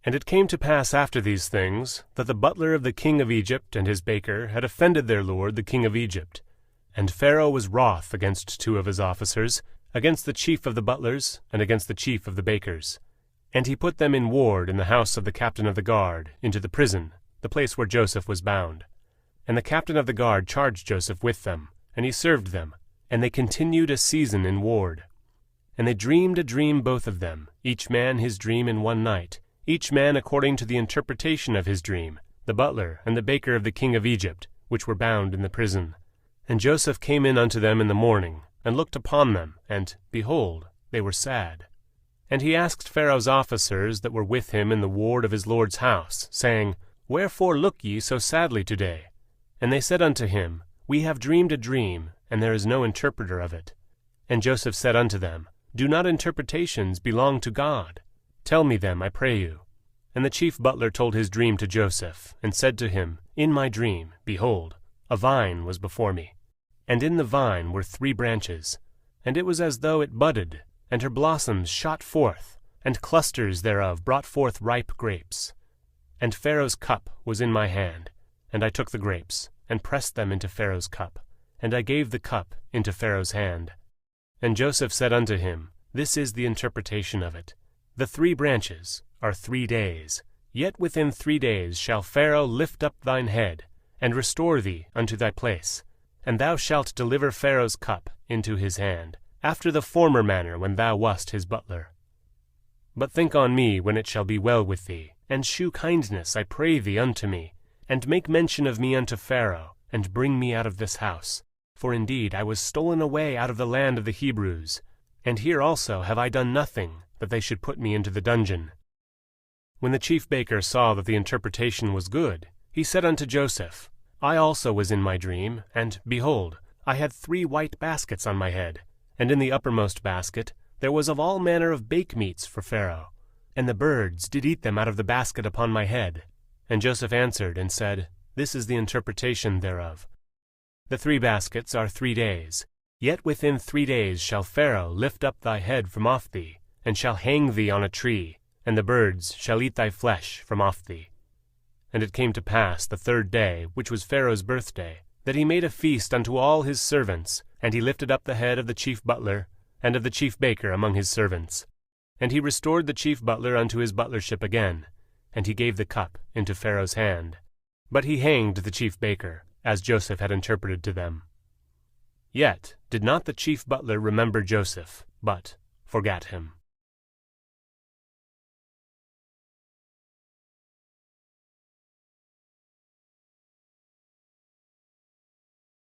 And it came to pass after these things, that the butler of the king of Egypt and his baker had offended their lord the king of Egypt. And Pharaoh was wroth against two of his officers, against the chief of the butlers, and against the chief of the bakers. And he put them in ward in the house of the captain of the guard, into the prison, the place where Joseph was bound. And the captain of the guard charged Joseph with them, and he served them, and they continued a season in ward. And they dreamed a dream both of them, each man his dream in one night, each man according to the interpretation of his dream, the butler and the baker of the king of Egypt, which were bound in the prison. And Joseph came in unto them in the morning, and looked upon them, and, behold, they were sad. And he asked Pharaoh's officers that were with him in the ward of his lord's house, saying, Wherefore look ye so sadly today? And they said unto him, We have dreamed a dream, and there is no interpreter of it. And Joseph said unto them, Do not interpretations belong to God? Tell me them, I pray you. And the chief butler told his dream to Joseph, and said to him, In my dream, behold, a vine was before me, and in the vine were 3 branches, and it was as though it budded, and her blossoms shot forth, and clusters thereof brought forth ripe grapes. And Pharaoh's cup was in my hand, and I took the grapes, and pressed them into Pharaoh's cup, and I gave the cup into Pharaoh's hand. And Joseph said unto him, This is the interpretation of it. The 3 branches are 3 days, yet within 3 days shall Pharaoh lift up thine head, and restore thee unto thy place, and thou shalt deliver Pharaoh's cup into his hand, after the former manner when thou wast his butler. But think on me when it shall be well with thee, and shew kindness, I pray thee, unto me, and make mention of me unto Pharaoh, and bring me out of this house. For indeed I was stolen away out of the land of the Hebrews, and here also have I done nothing, that they should put me into the dungeon. When the chief baker saw that the interpretation was good, he said unto Joseph, I also was in my dream, and, behold, I had 3 white baskets on my head, and in the uppermost basket there was of all manner of bake meats for Pharaoh, and the birds did eat them out of the basket upon my head. And Joseph answered and said, This is the interpretation thereof. The 3 baskets are 3 days, yet within 3 days shall Pharaoh lift up thy head from off thee, and shall hang thee on a tree, and the birds shall eat thy flesh from off thee. And it came to pass the 3rd day, which was Pharaoh's birthday, that he made a feast unto all his servants, and he lifted up the head of the chief butler, and of the chief baker among his servants. And he restored the chief butler unto his butlership again, and he gave the cup into Pharaoh's hand. But he hanged the chief baker, as Joseph had interpreted to them. Yet did not the chief butler remember Joseph, but forgat him.